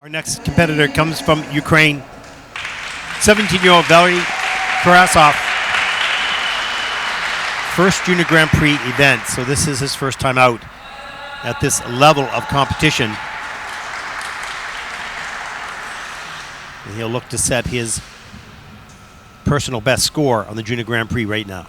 Our next competitor comes from Ukraine, 17-year-old Valerii KARASOV. First Junior Grand Prix event, so this is his first time out at this level of competition. And he'll look to set his personal best score on the Junior Grand Prix right now.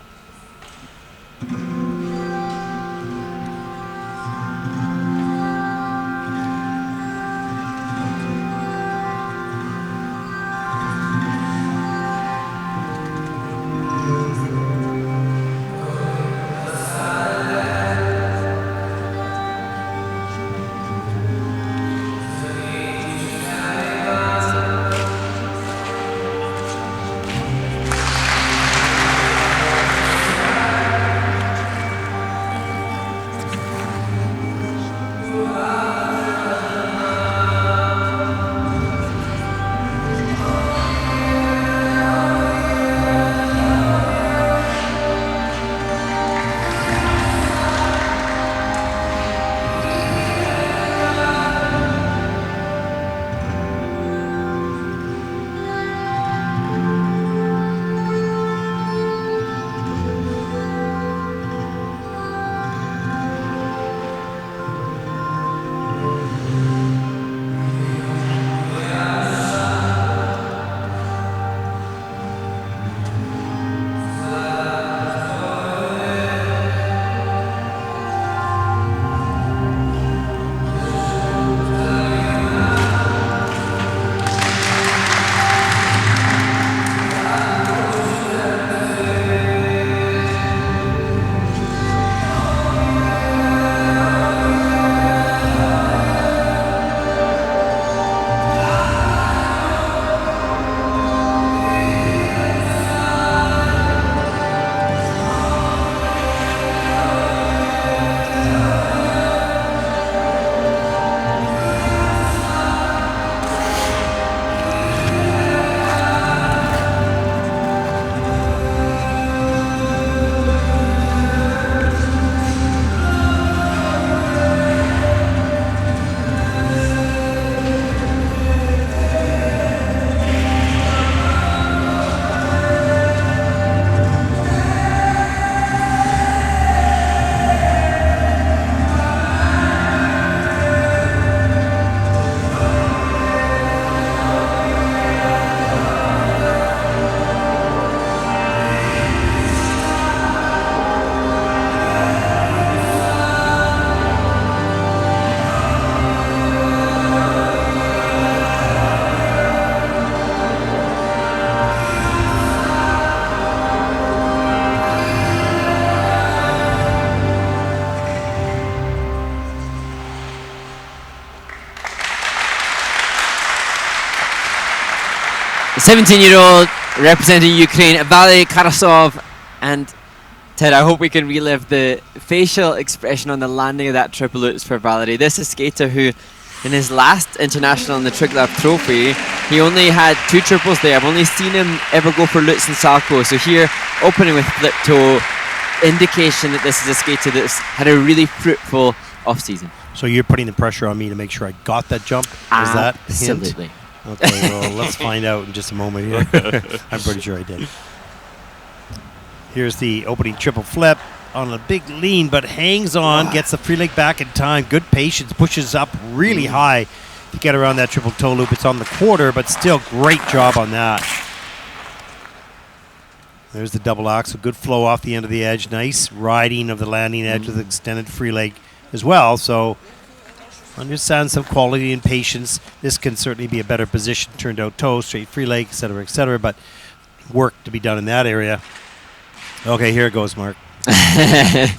The 17-year-old representing Ukraine, Valerii KARASOV. And Ted, I hope we can relive the facial expression on the landing of that triple lutz for Valerii. This is a skater who, in his last international in the Triglav Trophy, he only had 2 triples there. I've only seen him ever go for lutz and salchow. So here, opening with flip toe, indication that this is a skater that's had a really fruitful off-season. So you're putting the pressure on me to make sure I got that jump? Is that the hint? Absolutely. Okay, well, let's find out in just a moment here. I'm pretty sure I did. Here's the opening triple flip on a big lean, but hangs on, gets the free leg back in time. Good patience, pushes up really high to get around that triple toe loop. It's on the quarter, but still great job on that. There's the double axel. Good flow off the end of the edge. Nice riding of the landing edge with extended free leg as well. So understand some quality and patience. This can certainly be a better position. Turned out toe, straight free leg, etc., but work to be done in that area. Okay, here it goes, Mark. It's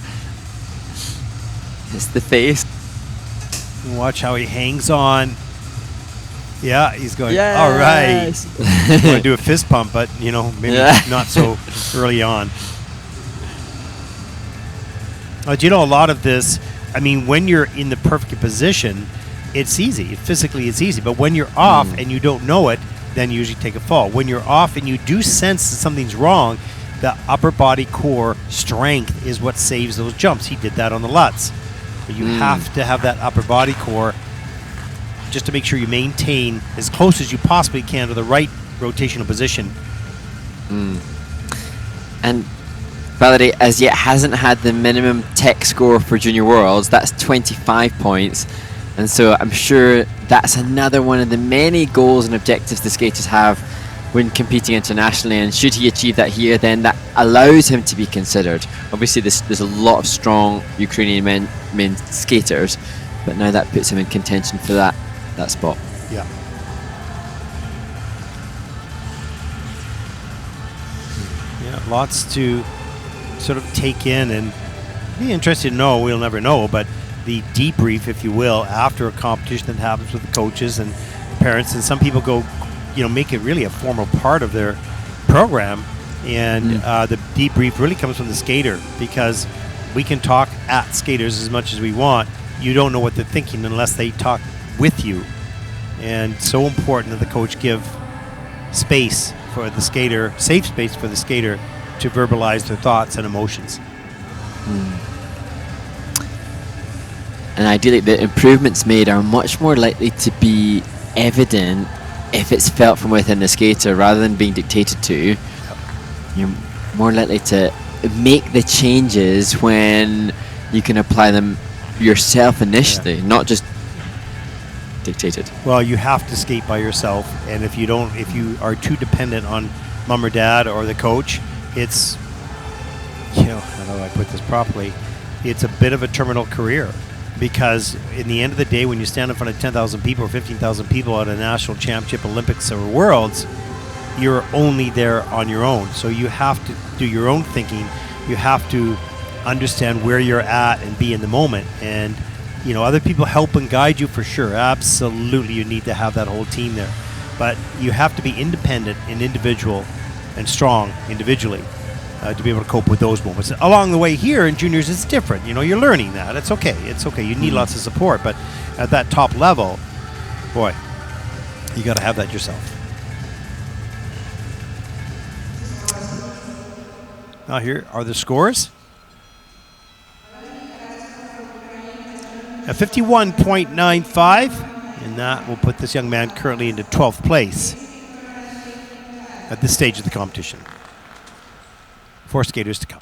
the face. Watch how he hangs on. Yeah, he's going, yes. All right. I want to do a fist pump, but, you know, maybe not so early on. Do you know a lot of this, I mean, when you're in the perfect position, it's easy. Physically, it's easy. But when you're off and you don't know it, then you usually take a fall. When you're off and you do sense that something's wrong, the upper body core strength is what saves those jumps. He did that on the Lutz. But you have to have that upper body core just to make sure you maintain as close as you possibly can to the right rotational position. And Valerii, as yet, hasn't had the minimum tech score for Junior Worlds. That's 25 points. And so I'm sure that's another one of the many goals and objectives the skaters have when competing internationally. And should he achieve that here, then that allows him to be considered. Obviously, there's a lot of strong Ukrainian men skaters, but now that puts him in contention for that spot. Yeah. Yeah, lots to sort of take in and be interested to know. We'll never know, but the debrief, if you will, after a competition that happens with the coaches and the parents, and some people go, make it really a formal part of their program. And the debrief really comes from the skater, because we can talk at skaters as much as we want. You don't know what they're thinking unless they talk with you. And so important that the coach give space for the skater, safe space for the skater to verbalize their thoughts and emotions. And ideally, the improvements made are much more likely to be evident if it's felt from within the skater rather than being dictated to. You're more likely to make the changes when you can apply them yourself initially, not just dictated. Well, you have to skate by yourself, and if you are too dependent on mom or dad or the coach, it's, how do I put this properly? It's a bit of a terminal career, because in the end of the day, when you stand in front of 10,000 people or 15,000 people at a national championship, Olympics or Worlds, you're only there on your own. So you have to do your own thinking. You have to understand where you're at and be in the moment. And other people help and guide you for sure. Absolutely, you need to have that whole team there. But you have to be independent and individual and strong individually to be able to cope with those moments. Along the way here in juniors, it's different. You're learning that. It's okay. It's okay. You need lots of support. But at that top level, boy, you got to have that yourself. Now here are the scores. At 51.95, and that will put this young man currently into 12th place at this stage of the competition. 4 skaters to come.